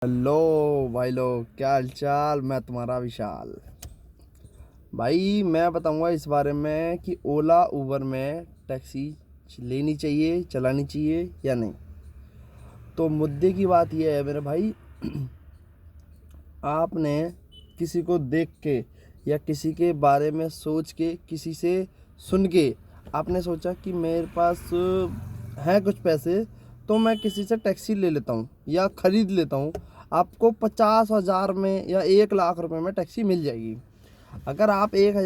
Hello भाई लोग, क्या हाल चाल। मैं तुम्हारा विशाल। भाई मैं बताऊंगा इस बारे में कि ओला उबर में टैक्सी लेनी चाहिए, चलानी चाहिए या नहीं। तो मुद्दे की बात यह है मेरे भाई, आपने किसी को देख के या किसी के बारे में सोच के, किसी से सुन के आपने सोचा कि मेरे पास है कुछ पैसे, तो मैं किसी से टैक्सी ले लेता हूँ या ख़रीद लेता हूँ। आपको 50,000 में या 1 लाख रुपए में टैक्सी मिल जाएगी। अगर आप 1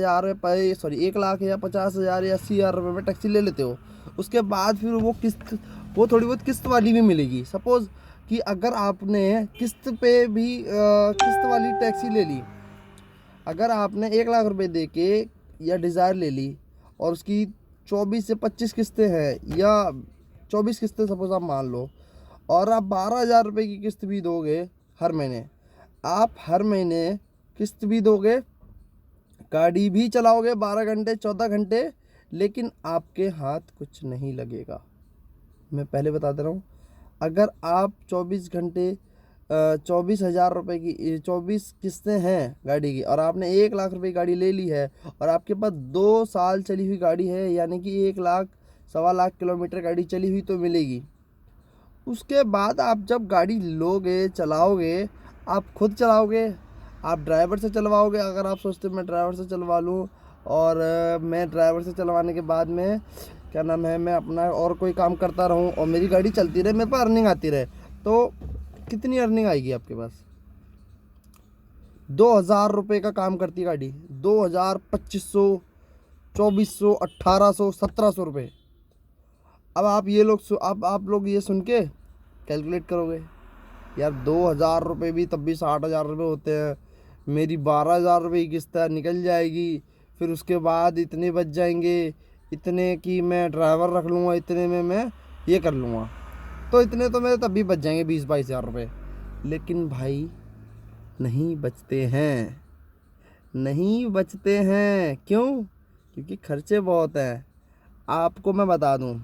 लाख या 50,000 या 80,000 रुपये में टैक्सी ले लेते हो, उसके बाद फिर वो थोड़ी बहुत किस्त वाली भी मिलेगी। सपोज़ कि अगर आपने किस्त पे भी किस्त वाली टैक्सी ले ली, अगर आपने 1 लाख रुपए दे के या डिज़ायर ले ली और उसकी 24 से 25 किस्तें हैं, या 24 किस्तें सपोज आप मान लो, और आप 12,000 रुपये की किस्त भी दोगे हर महीने, आप हर महीने किस्त भी दोगे, गाड़ी भी चलाओगे 12 घंटे 14 घंटे, लेकिन आपके हाथ कुछ नहीं लगेगा। मैं पहले बता दे रहा हूँ, अगर आप 24 घंटे 24,000 रुपये की 24 किस्तें हैं गाड़ी की, और आपने 1 लाख रुपए की गाड़ी ले ली है, और आपके पास 2 साल चली हुई गाड़ी है, यानी कि 1 लाख 1.25 लाख किलोमीटर गाड़ी चली हुई तो मिलेगी। उसके बाद आप जब गाड़ी लोगे, चलाओगे, आप खुद चलाओगे, आप ड्राइवर से चलवाओगे। अगर आप सोचते मैं ड्राइवर से चलवा लूँ, और मैं ड्राइवर से चलवाने के बाद में क्या नाम है, मैं अपना और कोई काम करता रहूँ और मेरी गाड़ी चलती रहे, मेरे पास अर्निंग आती रहे, तो कितनी अर्निंग आएगी आपके पास। 2,000 रुपये का काम करती है गाड़ी, 2,000, 2500, 2400, 1800, 1700 रुपये। अब आप लोग ये सुन के कैलकुलेट करोगे, यार 2,000 रुपये भी तब भी 60,000 रुपये होते हैं। मेरी 12,000 रुपये की किस्त निकल जाएगी, फिर उसके बाद इतने बच जाएंगे, इतने की मैं ड्राइवर रख लूँगा, इतने में मैं ये कर लूँगा, तो इतने तो मेरे तब भी बच जाएंगे 20-22 हज़ार रुपये। लेकिन भाई नहीं बचते हैं, नहीं बचते हैं। क्यों? क्योंकि खर्चे बहुत हैं। आपको मैं बता दूं,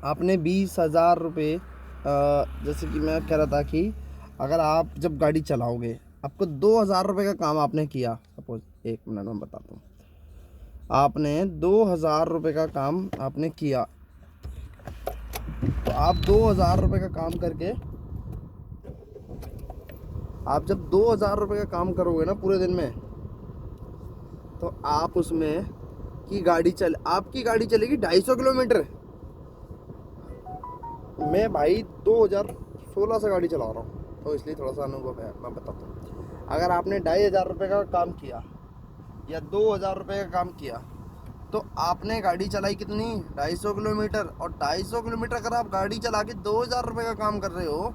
आपने 20,000 रुपये, जैसे कि मैं कह रहा था कि अगर आप जब गाड़ी चलाओगे, आपको 2,000 रुपये का काम आपने किया, सपोज 1 मिनट में बताता हूँ, आपने 2,000 रुपये का काम आपने किया, तो आप 2,000 रुपये का काम करके, आप जब 2,000 रुपये का काम करोगे ना पूरे दिन में, तो आप उसमें आपकी गाड़ी चलेगी 250 किलोमीटर। मैं भाई 2016 से गाड़ी चला रहा हूँ, तो इसलिए थोड़ा सा अनुभव है, मैं बताता हूँ। अगर आपने 2,500 रुपये का काम किया या 2,000 रुपये का काम किया, तो आपने गाड़ी चलाई कितनी, 250 किलोमीटर। और 250 किलोमीटर अगर आप गाड़ी चला के 2,000 रुपये का काम कर रहे हो,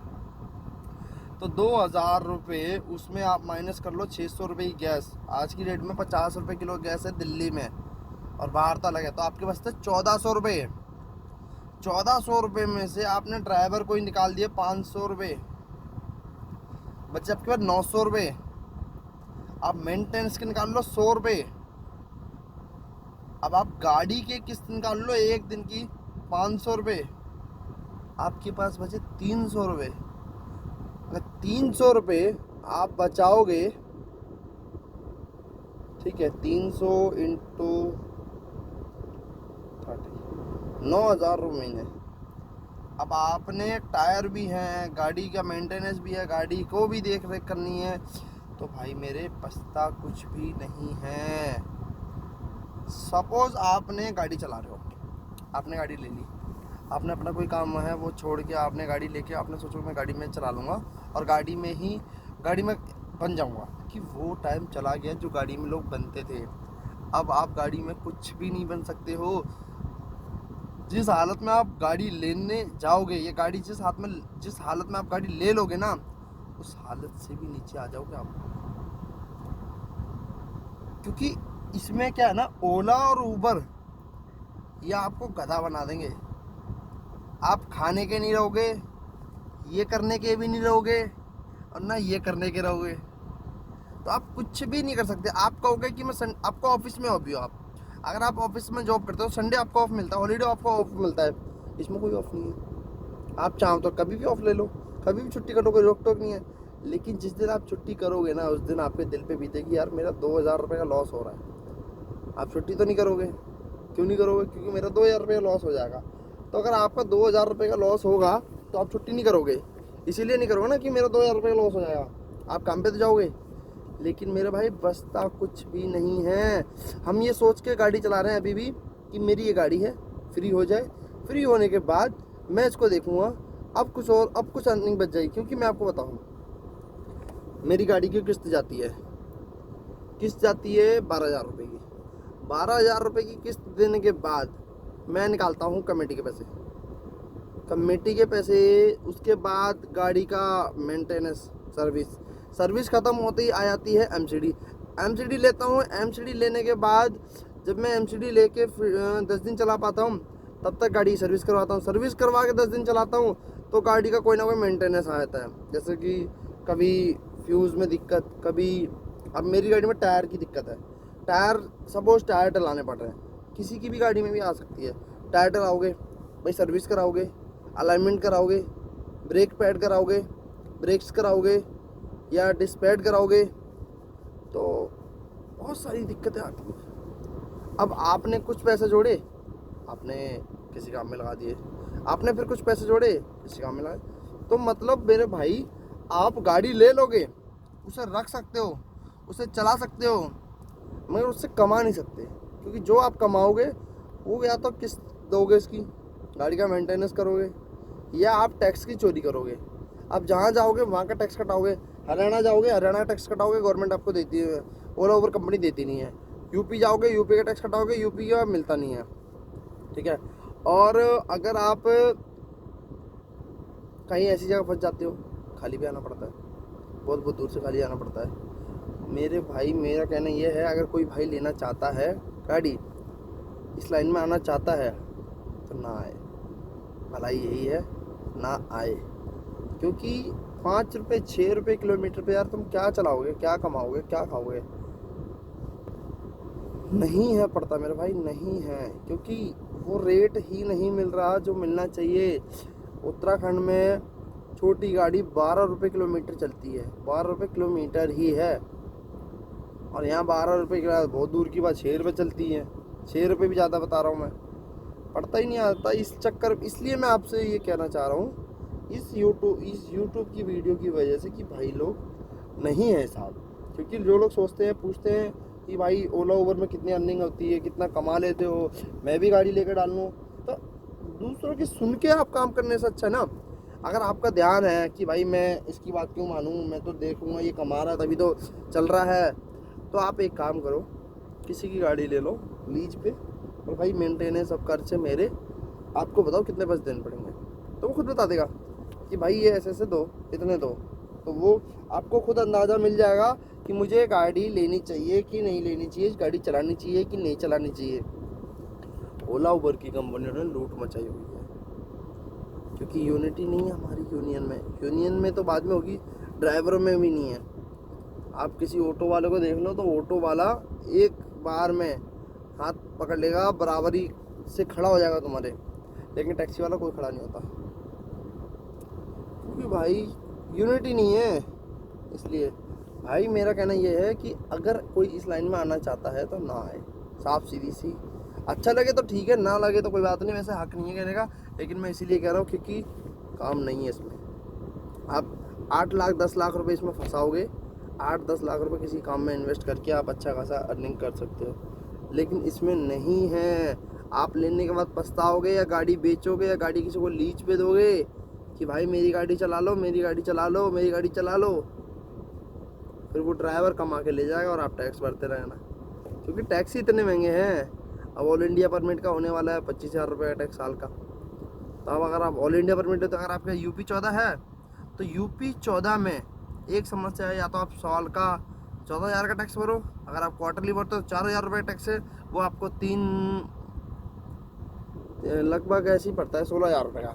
तो 2,000 रुपये उसमें आप माइनस कर लो 600 रुपये की गैस। आज की डेट में 50 रुपये किलो गैस है दिल्ली में, और बाहर तो अलग है, तो आपके पास 1,400 रुपये। 1,400 रुपये में से आपने ड्राइवर को ही निकाल दिए 500 रुपये, बच्चे आपके पास 900 रुपये। आप मेंटेनेंस के निकाल लो 100 रुपये। अब आप गाड़ी के किस्त निकाल लो एक दिन की 500 रुपये, आपके पास बचे 300 रुपये। अगर 300 रुपये आप बचाओगे, ठीक है, 300 इंटू 30, 9,000 रुपये महीने। अब आपने टायर भी हैं, गाड़ी का मेंटेनेंस भी है, गाड़ी को भी देख रेख करनी है, तो भाई मेरे बचता कुछ भी नहीं है। सपोज आपने गाड़ी चला रहे हो, आपने गाड़ी ले ली, आपने अपना कोई काम है वो छोड़ के आपने गाड़ी लेके, आपने सोचो मैं गाड़ी में चला लूँगा और गाड़ी में बन जाऊँगा, कि वो टाइम चला गया जो गाड़ी में लोग बनते थे। अब आप गाड़ी में कुछ भी नहीं बन सकते हो। जिस हालत में आप गाड़ी लेने जाओगे, ये गाड़ी जिस हालत में आप गाड़ी ले लोगे ना, उस हालत से भी नीचे आ जाओगे आप। क्योंकि इसमें क्या है ना, ओला और उबर ये आपको गधा बना देंगे। आप खाने के नहीं रहोगे, ये करने के भी नहीं रहोगे, और ना ये करने के रहोगे, तो आप कुछ भी नहीं कर सकते। आप कहोगे कि आपको ऑफिस में भी हो, आप अगर आप ऑफिस में जॉब करते हो, संडे आपको ऑफ मिलता है, हॉलीडे आपको ऑफ मिलता है, इसमें कोई ऑफ नहीं है। आप चाहो तो कभी भी ऑफ ले लो, कभी भी छुट्टी कटो, कोई रोक टोक नहीं है। लेकिन जिस दिन आप छुट्टी करोगे ना, उस दिन आपके दिल पे बीतेगी यार मेरा 2000 रुपये का लॉस हो रहा है। आप छुट्टी तो नहीं करोगे, क्यों नहीं करोगे? क्योंकि मेरा 2000 रुपये का लॉस हो जाएगा। तो अगर आपका 2000 रुपये का लॉस होगा तो आप छुट्टी नहीं करोगे, इसीलिए नहीं करोगे ना कि मेरा 2000 रुपये का लॉस हो जाएगा। आप काम पे तो जाओगे। लेकिन मेरे भाई बचता कुछ भी नहीं है। हम ये सोच के गाड़ी चला रहे हैं अभी भी कि मेरी ये गाड़ी है, फ्री हो जाए, फ्री होने के बाद मैं इसको देखूंगा, अब कुछ अर्निंग बच जाएगी। क्योंकि मैं आपको बताऊं, मेरी गाड़ी की किस्त जाती है 12,000 रुपये की। 12,000 रुपये की किस्त देने के बाद मैं निकालता हूँ कमेटी के पैसे। उसके बाद गाड़ी का मेंटेनेंस, सर्विस ख़त्म होते ही आ जाती है एमसीडी लेता हूँ। एमसीडी लेने के बाद जब मैं एमसीडी लेके 10 दिन चला पाता हूँ, तब तक गाड़ी सर्विस करवाता हूँ। सर्विस करवा के 10 दिन चलाता हूँ तो गाड़ी का कोई ना कोई मेंटेनेंस आ जाता है। जैसे कि कभी फ्यूज़ में दिक्कत, कभी अब मेरी गाड़ी में टायर की दिक्कत है। सपोज टायर डलाने पड़ रहे हैं, किसी की भी गाड़ी में भी आ सकती है। टायर डलाओगे भाई, सर्विस कराओगे, अलाइनमेंट कराओगे, ब्रेक पैड कराओगे, ब्रेक्स कराओगे या डिस्क पैड कराओगे, तो बहुत सारी दिक्कतें आती हैं। अब आपने कुछ पैसे जोड़े, आपने किसी काम में लगा दिए, आपने फिर कुछ पैसे जोड़े, किसी काम में लगाए, तो मतलब मेरे भाई आप गाड़ी ले लोगे, उसे रख सकते हो, उसे चला सकते हो, मगर उससे कमा नहीं सकते। क्योंकि जो आप कमाओगे वो या तो किस्त दोगे, इसकी गाड़ी का मेंटेनेंस करोगे, या आप टैक्स की चोरी करोगे। आप जहाँ जाओगे वहाँ का टैक्स कटाओगे। हरियाणा जाओगे, हरियाणा का टैक्स कटाओगे, गवर्नमेंट आपको देती है, ओला उबर कंपनी देती नहीं है। यूपी जाओगे, यूपी का टैक्स कटाओगे, यूपी का मिलता नहीं है, ठीक है। और अगर आप कहीं ऐसी जगह फंस जाते हो, खाली भी आना पड़ता है, बहुत बहुत दूर से खाली आना पड़ता है। मेरे भाई मेरा कहना ये है, अगर कोई भाई लेना चाहता है गाड़ी, इस लाइन में आना चाहता है, तो ना आए। भलाई यही है, ना आए। क्योंकि 5 रुपये 6 रुपये किलोमीटर पे यार तुम क्या चलाओगे, क्या कमाओगे, क्या खाओगे? नहीं है पड़ता मेरे भाई, नहीं है। क्योंकि वो रेट ही नहीं मिल रहा जो मिलना चाहिए। उत्तराखंड में छोटी गाड़ी 12 रुपये किलोमीटर चलती है, 12 रुपये किलोमीटर ही है। और यहाँ 12 रुपये की बहुत दूर की बात 6 रुपये चलती है। 6 रुपये भी ज़्यादा बता रहा हूँ मैं, पड़ता ही नहीं आता इस चक्कर। इसलिए मैं आपसे ये कहना चाह रहा हूँ इस यूट्यूब की वीडियो की वजह से कि भाई लोग नहीं है हिसाब। क्योंकि जो लोग सोचते हैं, पूछते हैं कि भाई ओला उबर में कितनी अर्निंग होती है, कितना कमा लेते हो, मैं भी गाड़ी लेकर डाल लूँ, तो दूसरों की सुन के आप काम करने से अच्छा ना, अगर आपका ध्यान है कि भाई मैं इसकी बात क्यों मानूँ, मैं तो देखूँगा ये कमा रहा है तभी तो चल रहा है, तो आप एक काम करो, किसी की गाड़ी ले लो लीज पे, और भाई मेंटेनेंस सब खर्चे मेरे, आपको बताओ कितने पैसे देने पड़ेंगे, तो वो खुद बता देगा कि भाई ये ऐसे दो, इतने दो। तो वो आपको खुद अंदाज़ा मिल जाएगा कि मुझे गाड़ी लेनी चाहिए कि नहीं लेनी चाहिए, गाड़ी चलानी चाहिए कि नहीं चलानी चाहिए। ओला उबर की कंपनियों ने लूट मचाई हुई है, क्योंकि यूनिटी नहीं है हमारी यूनियन में तो बाद में होगी, ड्राइवरों में भी नहीं है। आप किसी ऑटो वाले को देख लो तो ऑटो वाला एक बार में हाथ पकड़ लेगा, बराबरी से खड़ा हो जाएगा तुम्हारे, लेकिन टैक्सी वाला कोई खड़ा नहीं होता, क्योंकि भाई यूनिटी नहीं है। इसलिए भाई मेरा कहना यह है कि अगर कोई इस लाइन में आना चाहता है तो ना आए, साफ सीधी सी। अच्छा लगे तो ठीक है, ना लगे तो कोई बात नहीं, वैसे हक नहीं है कहने का, लेकिन मैं इसीलिए कह रहा हूँ क्योंकि काम नहीं है इसमें। आप 8 लाख 10 लाख रुपए इसमें फंसाओगे, 8-10 लाख रुपए किसी काम में इन्वेस्ट करके आप अच्छा खासा अर्निंग कर सकते हो, लेकिन इसमें नहीं है। आप लेने के बाद पछताओगे, या गाड़ी बेचोगे, या गाड़ी किसी को लीज पे दोगे कि भाई मेरी गाड़ी चला लो, मेरी गाड़ी चला लो, मेरी गाड़ी चला लो, फिर वो ड्राइवर कमा के ले जाएगा और आप टैक्स भरते रहना। क्योंकि टैक्स ही इतने महंगे हैं। अब ऑल इंडिया परमिट का होने वाला है 25,000 रुपये का टैक्स साल का। तो अब अगर आप ऑल इंडिया परमिट है, तो अगर आपका यूपी 14 है, तो यूपी 14 में एक समस्या है, या तो आप साल का 14,000 का टैक्स भरो, अगर आप क्वार्टरली भरते हो तो 4,000 रुपये टैक्स है, वो आपको लगभग ऐसे ही पड़ता है 16,000 रुपये का।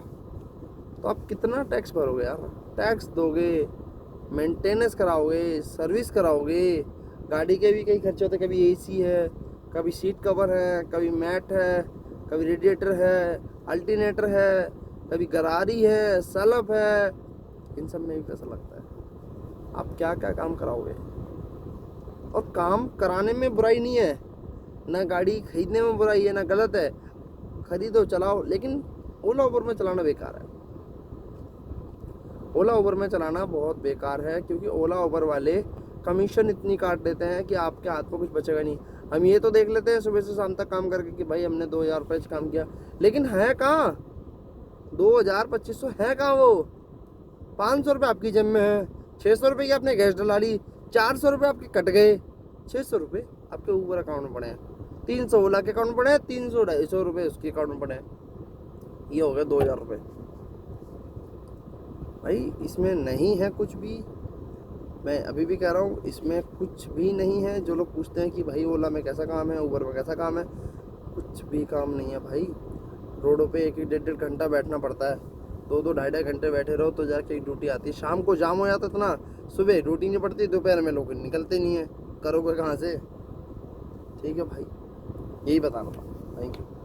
तो आप कितना टैक्स भरोगे यार? टैक्स दोगे, मेंटेनेंस कराओगे, सर्विस कराओगे, गाड़ी के भी कई खर्चे होते हैं, कभी एसी है, कभी सीट कवर है, कभी मैट है, कभी रेडिएटर है, अल्टरनेटर है, कभी गरारी है, सल्फ है, इन सब में भी पैसा लगता है। आप क्या क्या काम कराओगे। और काम कराने में बुराई नहीं है, ना गाड़ी खरीदने में बुराई है, ना गलत है, खरीदो चलाओ, लेकिन ओला उबर में चलाना बेकार है। ओला उबर में चलाना बहुत बेकार है, क्योंकि ओला उबर वाले कमीशन इतनी काट देते हैं कि आपके हाथ में कुछ बचेगा नहीं। हम ये तो देख लेते हैं सुबह से शाम तक काम करके कि भाई हमने 2000 रुपये काम किया, लेकिन है कहाँ 2000 2500 है कहाँ वो। 500 रुपये आपकी जेब में है, 600 रुपये की आपने गैस डला ली, 400 रुपये आपके कट गए, 600 रुपये आपके ऊबर अकाउंट में पड़े हैं, 300 ओला के अकाउंट में पड़े हैं, 300 250 रुपये उसके अकाउंट में पड़े हैं, ये हो गया 2000 रुपये। भाई इसमें नहीं है कुछ भी, मैं अभी भी कह रहा हूँ इसमें कुछ भी नहीं है। जो लोग पूछते हैं कि भाई ओला में कैसा काम है, उबर में कैसा काम है, कुछ भी काम नहीं है भाई। रोडों पे 1-1 1.5 घंटा बैठना पड़ता है, 2-2 2.5 घंटे बैठे रहो तो जाके एक ड्यूटी आती है। शाम को जाम हो जाता है इतना, सुबह ड्यूटी नहीं पड़ती, दोपहर में लोग निकलते नहीं है, करोगे कहाँ से। ठीक है भाई, यही बताना था। Thank you.